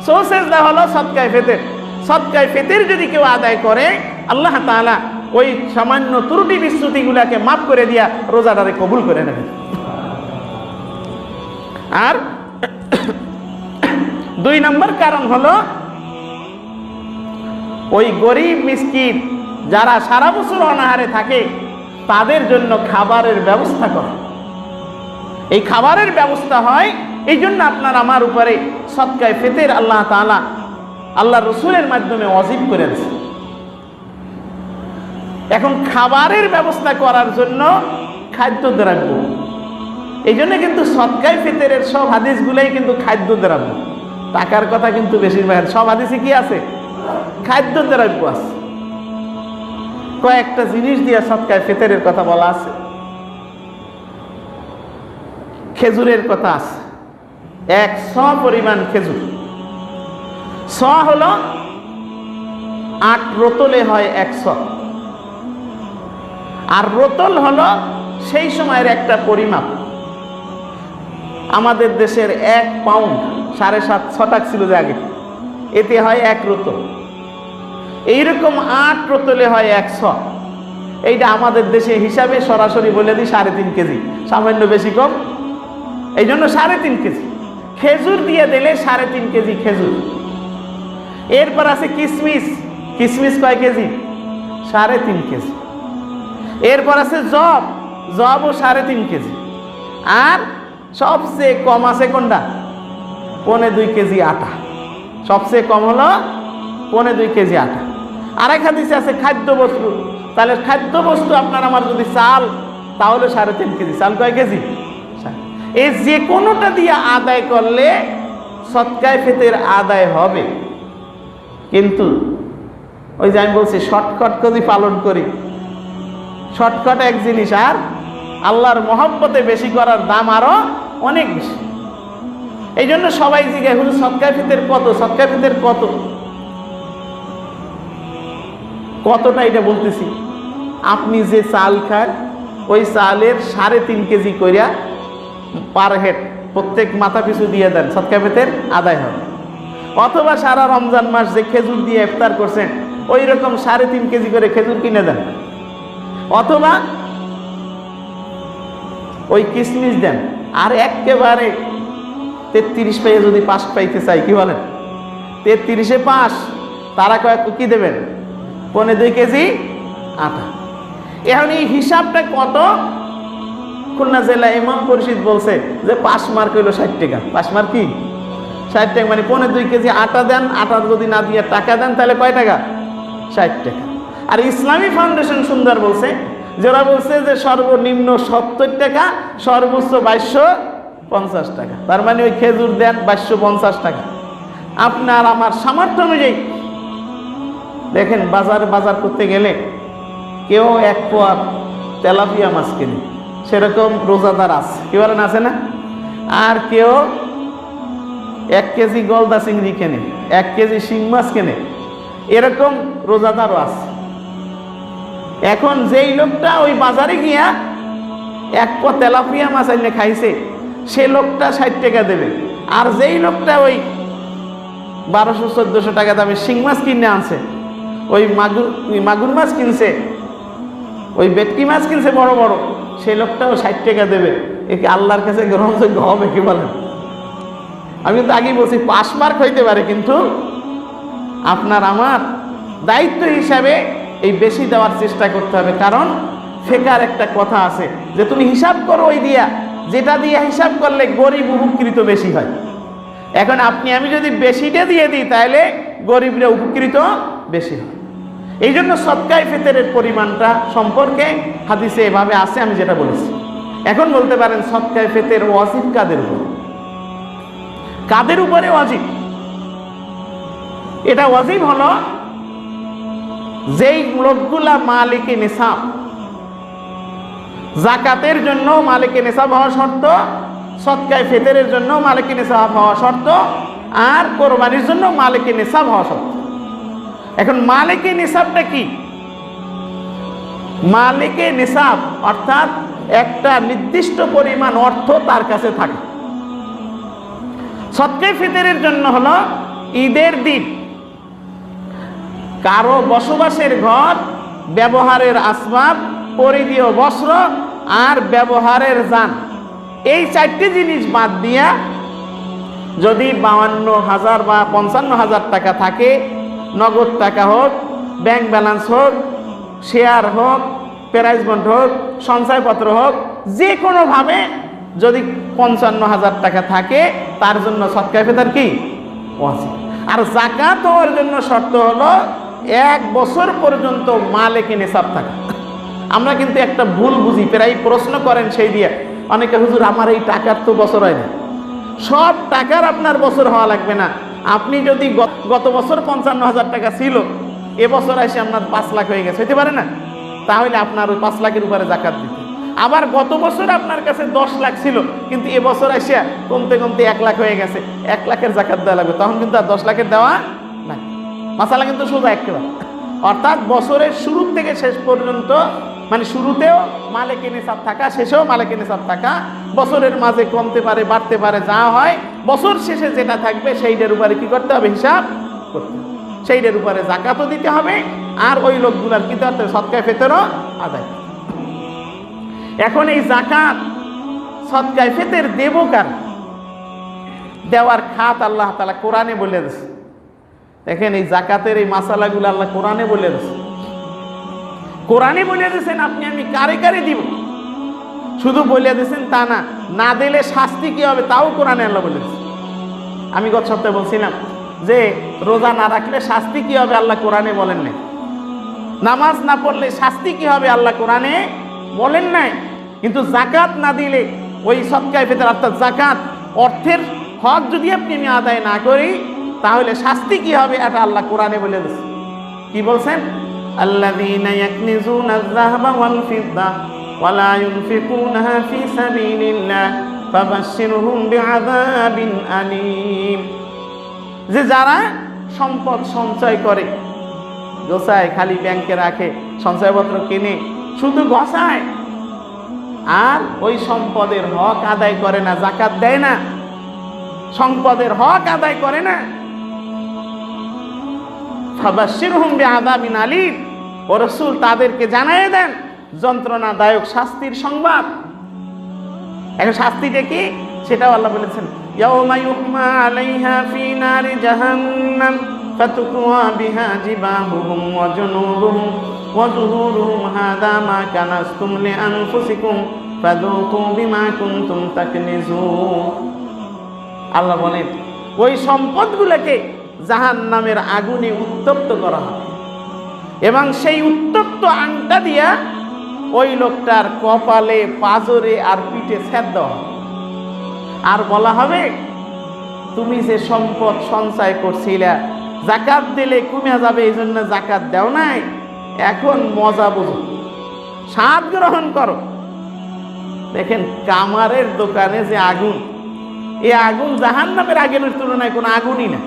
সৌসেজদা হলো সদকায়ে ফিতর। সদকায়ে ফিতর যদি কেউ আদায় করে, আল্লাহ তাআলা ওই সামান্য ত্রুটি বিচ্যুতিগুলাকে মাফ করে দিয়া রোজাটারে কবুল করে নেবেন। আর 2 নম্বর কারণ হলো ওই গরিব মিসকিন যারা সারা বছর অনাহারে থাকে তাদের জন্য খাবারের ব্যবস্থা করা। এই খাবারের ব্যবস্থা হয় এই জন্য আপনার আমার উপরে সদকায়ে ফিতর আল্লাহ তাআলা আল্লাহ রসুলের মাধ্যমে ওয়াজিব করে দিয়েছে। এখন খাবারের ব্যবস্থা করার জন্য খাদ্যদ্রব্য, এই জন্য কিন্তু সদকায়ে ফিতরের সব হাদিসগুলাই কিন্তু খাদ্যদ্রব্য। টাকার কথা কিন্তু বেশিরভাগ সব হাদিসে কি আছে? খাদ্যদ্রব্য আছে। কয়েকটা জিনিস দিয়ে সদকায়ে ফিতরের কথা বলা আছে। খেজুরের কথা আছে, 100 পরিমাণ খেজুর। শ হলো 8 রতলে হয় 100, আর রতল হলো সেই সময়ের একটা পরিমাপ। আমাদের দেশের 1 পাউন্ড 7.5 টাকা ছিল যে আগে, এতে হয় 1 রতল। এইরকম 8 রতলে হয় 100। এইটা আমাদের দেশে হিসাবে সরাসরি বলে দিই 3.5 কেজি, সামান্য বেশি কম, এই জন্য 3.5 কেজি। খেজুর দিয়ে দিলে 3.5 কেজি খেজুর। এরপর আছে কিশমিশ। কিশমিশ কয় কেজি? 3.5 কেজি। এরপর আছে জব। জবও 3.5 কেজি। আর সবচেয়ে কম আছে কোনটা? 1.25 কেজি আটা। সবচেয়ে কম হলো 1.25 কেজি আটা। আরেক হাদিসে আছে খাদ্য বস্তু। তাহলে খাদ্য বস্তু আপনার আমার যদি চাল, তাহলে 3.5 কেজি। চাল কয় কেজি? এই যে কোনোটা দিয়ে আদায় করলে সদকায়ে ফিতর আদায় হবে। কিন্তু ওই যে আমি বলছি শর্টকাট যদি পালন করি, শর্টকাট এক জিনিস, আর আল্লাহর মহব্বতে বেশি করার দাম আরো অনেক বেশি। এই জন্য সবাই জিজ্ঞাসা হুজুর সদকায়ে ফিতর কত? সদকায়ে ফিতর কত? কতটা এটা বলতেছি, আপনি যে চাল খান ওই চালের 3.5 কেজি কইরা পার হেড প্রত্যেক মাথা পিছু দিয়ে দেন, সদকায়ে ফিতর আদায় হবে। অথবা সারা রমজান মাস যে খেজুর দিয়ে ইফতার করছেন ওই রকম 3.5 কেজি করে খেজুর কিনে দেন। অথবা ওই কিশমিশ দেন। আর একেবারে 33 পাইয়ে যদি 5 পাইতে চাই, কি বলেন? 33-এ 5, তারা কি দেবেন? 1.25 কেজি আটা। এখন এই হিসাবটা কত? খুলনা জেলা ইমাম পরিষদ বলছে যে 5 মার্ক হইল 60 টাকা। 5 মার্ক কি? 60 টাকা, মানে 1.25 কেজি আটা দেন। আটা যদি না দিয়ে টাকা দেন তাহলে কয় টাকা? 60 টাকা। আর ইসলামী ফাউন্ডেশন সুন্দর বলছে, যারা বলছে যে সর্বনিম্ন 70 টাকা, সর্বোচ্চ 2250 টাকা। তার মানে ওই খেজুর দেন 2250 টাকা। আপনার আমার সামর্থ্য অনুযায়ী দেখেন, বাজার করতে গেলে কেউ 1 পোয়া তেলাপিয়া মাছ কেনে, সেরকম রোজাদার আছে, কি বলেন আছে না? আর কেউ 1 কেজি গলদা চিংড়ি কেনে, 1 কেজি শিং মাছ কেনে, এরকম রোজাদারও আছে। এখন যেই লোকটা ওই বাজারে গিয়া 1 পোয়া তেলাপিয়া মাছ এনে খাইছে, সে লোকটা 60 টাকা দেবে। আর যেই লোকটা ওই 1200-1400 টাকা দামে শিং মাছ কিনে আনছে, ওই মাগুর মাছ কিনছে, ওই ভেটকি মাছ কিনছে বড় বড়, সেই লোকটাও 60 টাকা দেবে। একে আল্লাহর কাছে গ্রহণযোগ্য হবে, কি বলেন? আমি তো আগেই বলছি 5 মার্ক হইতে পারে, কিন্তু আপনার আমার দায়িত্ব হিসাবে এই বেশি দেওয়ার চেষ্টা করতে হবে। কারণ ফেকার একটা কথা আছে যে তুমি হিসাব করো ওই দিয়া, যেটা দিয়ে হিসাব করলে গরিব উপকৃত বেশি হয়। এখন আমি যদি বেশিটা দিয়ে দিই তাহলে গরিবরা উপকৃত বেশি হয়। এই জন্য সদকায়ে ফিতরের পরিমাণটা সম্পর্কে হাদিসে এভাবে আছে আমি যেটা বলেছি। এখন বলতে পারেন সদকায়ে ফিতর ওয়াজিব কাদের উপর? কাদের উপরে ওয়াজিব? এটা ওয়াজিব হলো যেই লোকগুলা মালিকে নিসাব, যাকাতের জন্য মালিকে নিসাব হওয়া শর্ত, সদকায়ে ফিতরের জন্য মালিকে নিসাব হওয়া শর্ত, আর কোরবানির জন্য মালিকে নিসাব হওয়া শর্ত। এখন মালিকে নিসাবটা কি? মালিকে নিসাব অর্থাৎ একটা নির্দিষ্ট পরিমাণ অর্থ তার কাছে থাকে। সদকায়ে ফিতরের জন্য হলো ঈদের দিন কারো বসবাসের ঘর, ব্যবহারের আসবাব, পরিধেয় বস্ত্র আর ব্যবহারের যান, এই 4টি জিনিস বাদ দিয়া যদি 52,000 বা 55,000 টাকা থাকে, নগদ টাকা হোক, ব্যাংক ব্যালেন্স হোক, শেয়ার হোক, প্রাইজ বন্ড হোক, সঞ্চয়পত্র হোক, যে কোনোভাবে যদি 55,000 টাকা থাকে তার জন্য সদকায়ে ফিতর কি ওয়াজিব। আর যাকাত হওয়ার জন্য শর্ত হলো 1 বছর পর্যন্ত মালিকে নিসাব থাকা। আমরা কিন্তু একটা ভুল বুঝি, প্রায় প্রশ্ন করেন সেই দিয়ে অনেকে, হুজুর আমার এই টাকার তো বছর হয় না। সব টাকার আপনার বছর হওয়া লাগবে না। আপনি যদি গত বছর 55,000 টাকা ছিল, এবছর এসে আপনার 5 লাখ হয়ে গেছে, হইতে পারে না? তাহলে আপনার ওই 5 লাখের উপরে যাকাত দিতে। আবার গত বছর আপনার কাছে 10 লাখ ছিল, কিন্তু এবছর এসে কমতে কমতে 1 লাখ হয়ে গেছে, 1 লাখের যাকাত দেওয়া লাগবে, তখন কিন্তু আর 10 লাখের দেওয়া নাই। মাসালা কিন্তু সোজা একেবারে। অর্থাৎ বছরের শুরু থেকে শেষ পর্যন্ত, মানে শুরুতেও মালিকে নিসাব থাকা, শেষেও মালিকে নিসাব থাকা, বছরের মাঝে কমতে পারে বাড়তে পারে, যা হয় বছর শেষে যেটা থাকবে সেইটার উপরে কি করতে হবে? হিসাব করতে হবে। সেইটার উপরে যাকাতও দিতে হবে, আর ওই লোকগুলার কি করতে হবে? সদকায়ে ফিতরও আদায়। এখন এই যাকাত সদকায়ে ফিতর দেব কার? দেওয়ার খাত আল্লাহ তাআলা কোরআনে বলে দিয়েছে। দেখেন এই যাকাতের এই মাসালাগুলো আল্লাহ কোরআনে বলে দিয়েছে। কোরআনে বলে দিয়েছেন আমি কারে কারে দিব। শুধু বলে দিয়েছেন তা না, না দিলে শাস্তি কি হবে তাও কোরআনে আল্লাহ বলে দিয়েছে। আমি গত সপ্তাহে বলছিলাম যে রোজা না রাখলে শাস্তি কি হবে আল্লাহ কোরআনে বলেন নাই। নামাজ না পড়লে শাস্তি কি হবে আল্লাহ কোরআনে বলেন নাই। কিন্তু যাকাত না দিলে, ওই সদকায়ে ফিতর অর্থাৎ যাকাত অর্থের হক যদি আমি আদায় না করি তাহলে শাস্তি কি হবে এটা আল্লাহ কোরআনে বলে দিয়েছে। কি বলছেন? আল্লাযীনা ইয়াকনিজুনা আয-যাহাবা ওয়াল ফিদ্দা ওয়া লা ইউনফিকুনাহা ফী সাবিলিল্লাহ ফাবাশশিরহুম বিআযাবিন আলীম। যে যারা সম্পদ সঞ্চয় করে, গোছায়, খালি ব্যাংকে রাখে, সঞ্চয়পত্র কিনে শুধু গোছায়, আর ওই সম্পদের হক আদায় করে না, যাকাত দেয় না, সম্পদের হক আদায় করে না, ফাবাশশিরহুম বিআযাবিন আলীম, ও রাসূল তাদেরকে জানিয়ে দেন যন্ত্রণাদায়ক শাস্তির সংবাদ। এখন শাস্তিটা কি সেটাও আল্লাহ বলেছেন, ইয়াউমা ইউহমা আলাইহা ফি নারি জাহান্নাম ফাতুকওয়া বিহা জিবাহুহুম ওয়া জুনুবুহুম ওয়া যুহুরুহুম হাযা মা কানাসতুম লিআনফুসিকুম ফাযুকু বিমা কুনতুম তাকনিজুন। আল্লাহ বলেন ওই সম্পদগুলোকে জাহান্নামের আগুনে উত্তপ্ত করা হবে, এবং সেই উত্তপ্ত আংটা দিয়া ওই লোকটার কপালে, পাজরে আর পিঠে ছেদ দেওয়া হবে। আর বলা হবে, তুমি যে সম্পদ সঞ্চয় করছিলা, যাকাত দিলে কমে যাবে এই জন্য যাকাত দাও নাই, এখন মজা বুঝো, স্বাদ গ্রহণ করো। দেখেন কামারের দোকানে যে আগুন, এই আগুন জাহান্নামের আগুনের তুলনায় কোনো আগুনই না।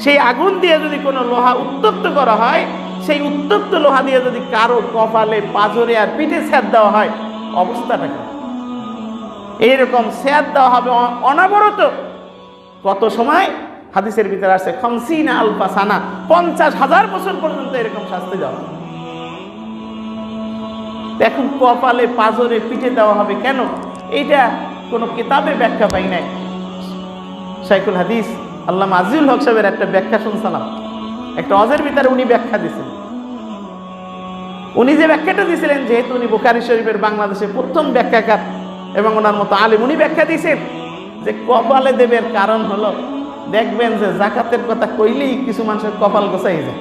সেই আগুন দিয়ে যদি কোনো লোহা উত্তপ্ত করা হয়, সেই উত্তপ্ত লোহা দিয়ে যদি কারো কপালে, পাজরে আর পিঠে ছেদ দেওয়া হয়, অবস্থাটা কি? এইরকম ছেদ দেওয়া হবে অনবরত। কত সময়? হাদিসের ভিতরে আছে 50 আলফা সানা, 50,000 বছর পর্যন্ত এরকম শাস্তি দেওয়া। এখন কপালে, পাজরে, পিঠে দেওয়া হবে কেন? এইটা কোনো কিতাবে ব্যাখ্যা পাই নাই। শাইখুল হাদিস আল্লামা আজিজুল হক সাহেবের একটা ব্যাখ্যা শুনছিলাম, একটা ওয়াজের ভিতরে উনি ব্যাখ্যা দিয়েছেন। উনি যে ব্যাখ্যাটা দিয়েছিলেন, যেহেতু উনি বুখারী শরীফের বাংলাদেশের প্রথম ব্যাখ্যাকার এবং ওনার মতো আলিম, উনি ব্যাখ্যা দিয়েছেন যে কপালে দেবের কারণ হলো, দেখবেন যে জাকাতের কথা কইলেই কিছু মানুষের কপাল গোছাই যায়।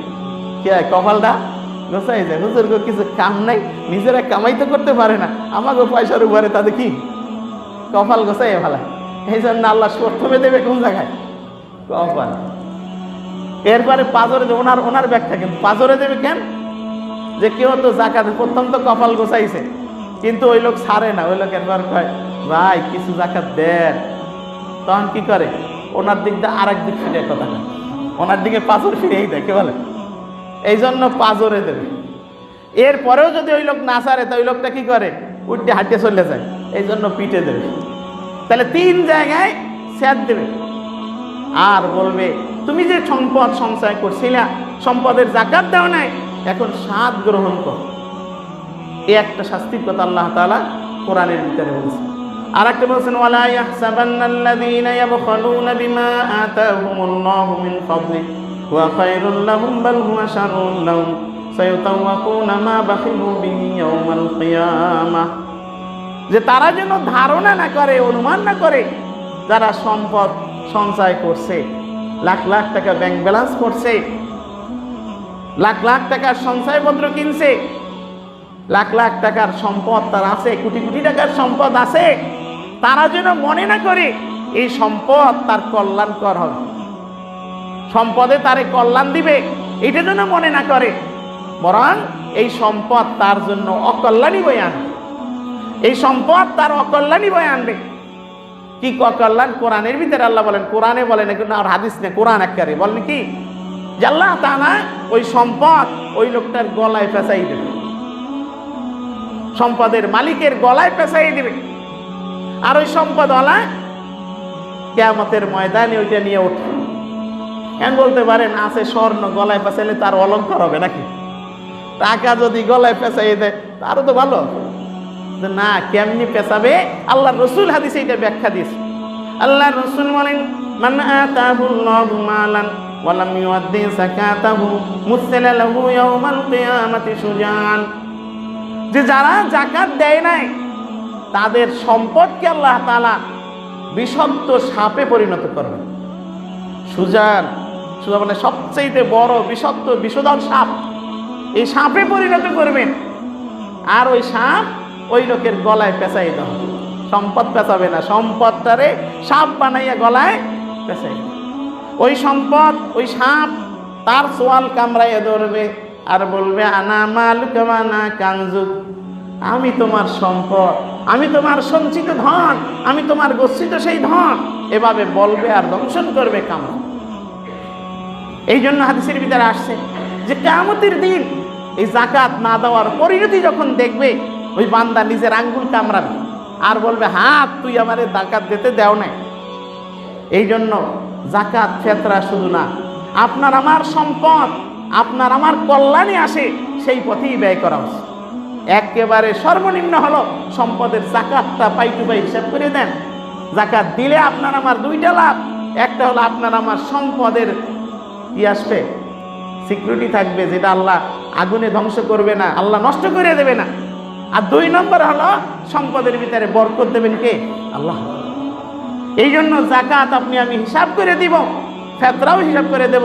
কি হয়? কপালটা গোছাই যায়। হুজুর কিছু কাম নাই, নিজেরা কামাই তো করতে পারে না, আমাকে পয়সার উপরে তাদের কি কপাল গোছাই ভালো। এই জন্য আল্লাহ প্রথমে দেবে কোন জায়গায়? কপাল। এরপরে পাজরে দেবে। ওনার ব্যাখ্যা কিন্তু পাজরে দেবে কেন? যে কেউ তো জাকাত প্রথম তো কপাল গোছাইছে, কিন্তু ওই লোক ছাড়ে না। ওই লোক একবার কয় ভাই কিছু জাকাত দেন, তখন কি করে? ওনার দিক দিয়ে আর এক দিক ফিরে কথা কয়, ওনার দিকে পাজর ফিরেই দেয়। কে বলে? এই জন্য পাজরে দেবে। এরপরেও যদি ওই লোক না ছাড়ে, তো ওই লোকটা কি করে? উঠে হাঁটিয়ে চলে যায়। এই জন্য পিঠে দেবে। তাহলে 3 জায়গায় স্যাদ দেবে। আর বলবে তুমি যে সম্পদ সঞ্চয় করছিলা, সম্পদের জাকাত দাও নাই, এখন স্বাদ গ্রহণ কর। এই একটা শাস্তির কথা আল্লাহ তাআলা কোরআনের ভিতরে বলেছেন। আর একটা বলছেন ওয়ালা ইয়াহসাবান্নাল্লাযীনা ইয়াবখালুনা বিমা আতাহুমুল্লাহু মিন ফাদলি ওয়া খায়রুল লাহুম বাল হুয়া শাররুল লাহুম সায়ুতাওয়াকুনা মা বাখিলু বিহি ইয়াওমাল কিয়ামাহ। যে তারা যেন ধারণা না করে, অনুমান না করে, যারা সম্পদ সঞ্চয় করছে, লাখ লাখ টাকা ব্যাংক ব্যালেন্স করছে, লাখ লাখ টাকার সঞ্চয়পত্র কিনছে, লাখ লাখ টাকার সম্পদ তার আছে, কোটি কোটি টাকার সম্পদ আছে, তারা যেন মনে না করে এই সম্পদ তার কল্যাণকর হবে, সম্পদে তারে কল্যাণ দিবে, এটা যেন মনে না করে, বরং এই সম্পদ তার জন্য অকল্যাণই বয়ে আনবে। এই সম্পদ তার অকল্যাণই বয়ে আনবে। কি অকল্যাণ? কোরআনের ভিতরে আল্লাহ বলেন, কোরআনে বলেন, আর হাদিস নেই, কোরআন আকারে বলেন কি যে আল্লাহ তাআলা ওই সম্পদ ওই লোকটার গলায় পেঁচাই দেবে, সম্পদের মালিকের গলায় পেঁচাই দেবে। আর ওই সম্পদওয়ালা কিয়ামতের ময়দানে ওইটা নিয়ে উঠবে। কেন বলতে পারেন আছে স্বর্ণ, গলায় পেঁচাইলে তার অলংকার হবে নাকি? টাকা যদি গলায় পেঁচাই দেয় তারও তো ভালো না। কেমনি পেঁচাবে? আল্লাহ রসুল হাদিসে এটা ব্যাখ্যা দিয়েছে। আল্লাহ রসুল বলেন মান আতাহুল্লাহু মালান ওয়া লাম ইউআদ্দি যাকাতাহু মুসলা লাহু ইয়াওমাল কিয়ামাতি সুজান। যে যারা যাকাত দেয় নাই, তাদের সম্পদকে আল্লাহ তাআলা বিষাক্ত সাপে পরিণত করবেন। সুজান, সুজান মানে সবচেয়ে বড় বিষাক্ত বিষধর সাপ, এই সাপে পরিণত করবেন। আর ওই সাপ ওই লোকের গলায় পেঁচাই দেওয়া, সম্পদ পেঁচাবে না, সম্পদটারে সাপ বানাইয়া গলায় পেঁচাই। ওই সম্পদ ওই সাপ তার সোয়াল কামড়াইয়া ধরবে আর বলবে আনা মালুকা ওয়া আনা কানজুক, আমি তোমার সম্পদ, আমি তোমার সঞ্চিত ধন, আমি তোমার গচ্ছিত সেই ধন, এভাবে বলবে আর দংশন করবে কামড়। এই জন্য হাদিসের ভিতরে আসছে যে কিয়ামতের দিন এই যাকাত না দেওয়ার পরিণতি যখন দেখবে, ওই বান্দা নিজের আঙ্গুল কামড়াবে আর বলবে হাত তুই আমারে যাকাত দিতে দেও নাই। এই জন্য যাকাত ফিতরা শুধু না, আপনার আমার সম্পদ আপনার আমার কল্যাণে আসে সেই পথেই ব্যয় করা উচিত। একেবারে সর্বনিম্ন হলো সম্পদের যাকাতটা পাই টু পাই হিসাব করে দেন। যাকাত দিলে আপনার আমার 2টা লাভ। একটা হলো আপনার আমার সম্পদের কি আসবে, সিকিউরিটি থাকবে, যেটা আল্লাহ আগুনে ধ্বংস করবে না, আল্লাহ নষ্ট করে দেবে না। আর 2 নম্বর হলো সম্পদের ভিতরে বরকত দেবেন কে? আল্লাহ। এই জন্য যাকাত আপনি আমি হিসাব করে দিব, ফিতরাও হিসাব করে দেব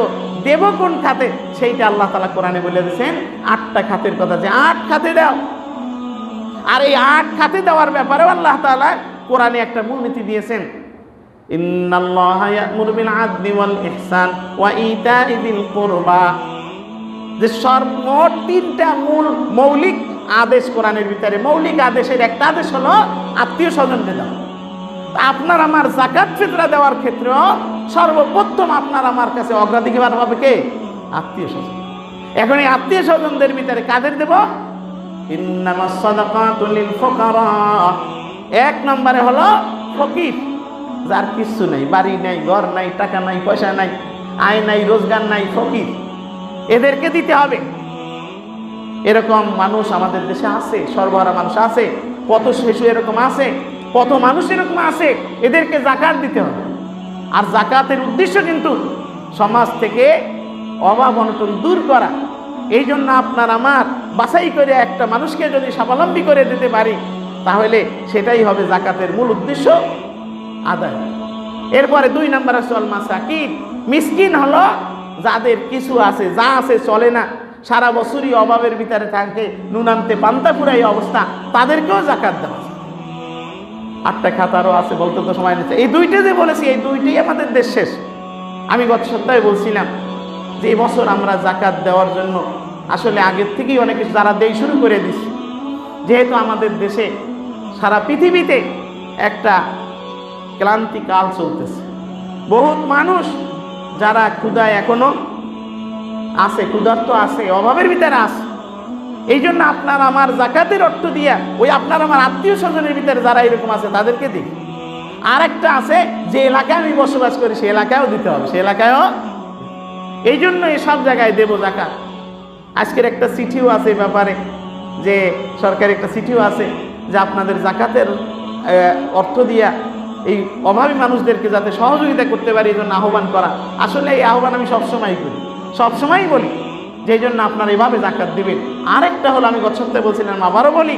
কোন খাতে, সেইটা আল্লাহ তাআলা কোরআনে বলে দিয়েছেন 8টা খাতের কথা, যে 8 খাতে দাও। আর এই 8 খাতে দেওয়ার ব্যাপারেও আল্লাহ তাআলা কোরআনে একটা মূলনীতি দিয়েছেন, ইন্নাল্লাহা ইয়া'মুরু বিল আদলি ওয়াল ইহসান ওয়া ইতা'i যিল কুরবা। যে সর্বমোট 3টা মৌলিক আদেশ কোরআনের ভিতরে। মৌলিক আদেশের একটা আদেশ হলো আত্মীয় স্বজনকে দাও। আপনার আমার যাকাত ফিতরা দেওয়ার ক্ষেত্রেও সর্বপ্রথম আপনার আমার কাছে অগ্রাধিকার হবে কে? আত্মীয় স্বজন। এখন এই আত্মীয় স্বজনদের ভিতরে কাদের দেব? ইন্নামাস সাদাকাতু লিল ফুকারা। 1 নম্বরে হলো ফকির, যার কিছু নাই, বাড়ি নাই, ঘর নাই, টাকা নাই, পয়সা নাই, আয় নাই, রোজগার নাই, ফকির, এদেরকে দিতে হবে। এরকম মানুষ আমাদের দেশে আছে, সর্বহারা মানুষ আছে, কত শিশু এরকম আছে, কত মানুষ এরকম আছে, এদেরকে যাকাত দিতে হবে। আর যাকাতের উদ্দেশ্য কিন্তু সমাজ থেকে অভাব অনটন দূর করা, এই জন্য আপনার আমার বাছাই করে একটা মানুষকে যদি স্বাবলম্বী করে দিতে পারি, তাহলে সেটাই হবে জাকাতের মূল উদ্দেশ্য আদায়। এরপরে 2 নম্বর আছে আল মাসাকিন। মিসকিন হলো যাদের কিছু আছে, যা আছে চলে না, সারা বছরই অভাবের ভিতরে থাকে, নুনান্তে পান্তা ফুরাই অবস্থা, তাদেরকেও জাকাত দেওয়া যায়। 8টা খাতারও আছে, বলতে তো সময় নিচ্ছে। এই 2টা যে বলেছি, এই 2টিই আমাদের দেশ শেষ। আমি গত সপ্তাহে বলছিলাম যে এই বছর আমরা জাকাত দেওয়ার জন্য আসলে আগের থেকেই অনেক কিছু যারা দেই শুরু করে দিচ্ছি, যেহেতু আমাদের দেশে সারা পৃথিবীতে একটা ক্লান্তিকাল চলতেছে। বহুত মানুষ যারা ক্ষুধায় এখনো আছে, ক্ষুধার্ত আছে, অভাবের ভিতরে আছে। এই জন্য আপনার আমার জাকাতের অর্থ দিয়া ওই আপনার আমার আত্মীয় স্বজনের ভিতরে যারা এরকম আছে তাদেরকে দিই। আর একটা আছে যে এলাকায় আমি বসবাস করি সে এলাকায়ও দিতে হবে, সে এলাকায়ও। এই জন্য এসব জায়গায় দেবো জাকাত। আজকের একটা চিঠিও আছে এই ব্যাপারে, যে সরকারি একটা চিঠিও আছে যে আপনাদের জাকাতের অর্থ দিয়া এই অভাবী মানুষদেরকে যাতে সহযোগিতা করতে পারি, এই জন্য আহ্বান করা। আসলে এই আহ্বান আমি সবসময় করি, সবসময়ই বলি, যেই জন্য আপনারা এভাবে জাকাত দিবেন। আরেকটা হলো, আমি গত সপ্তাহে বলছিলাম, আবারও বলি,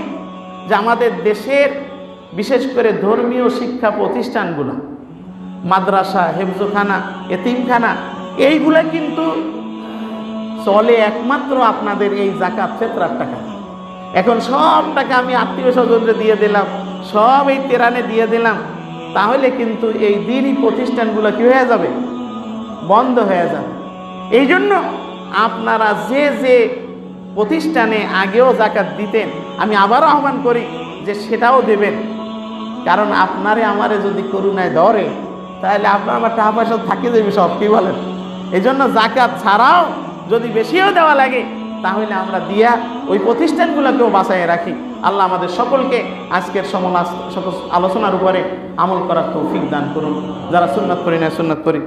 যে আমাদের দেশের বিশেষ করে ধর্মীয় শিক্ষা প্রতিষ্ঠানগুলো, মাদ্রাসা, হেফজখানা, এতিমখানা, এইগুলা কিন্তু চলে একমাত্র আপনাদের এই জাকাত ফিতরার টাকা। এখন সব টাকা আমি আত্মীয় স্বজনদের দিয়ে দিলাম, সব এই তেরানে দিয়ে দিলাম, তাহলে কিন্তু এই দিনই প্রতিষ্ঠানগুলো কি হয়ে যাবে? বন্ধ হয়ে যাবে। এই জন্য আপনারা যে যে প্রতিষ্ঠানে আগেও জাকাত দিতেন, আমি আবারও আহ্বান করি যে সেটাও দেবেন। কারণ আপনারে আমারে যদি করুণায় ধরে, তাহলে আপনার আমার টাকা পয়সা থাকে যাবে সব, কি বলেন? এই জন্য জাকাত ছাড়াও যদি বেশিও দেওয়া লাগে, তাহলে আমরা দিয়া ওই প্রতিষ্ঠানগুলোকেও বাঁচায় রাখি। আল্লাহ আমাদের সকলকে আজকের আলোচনার উপরে আমল করার তৌফিক দান করুন। যারা সুন্নাত করি না, সুন্নাত করি।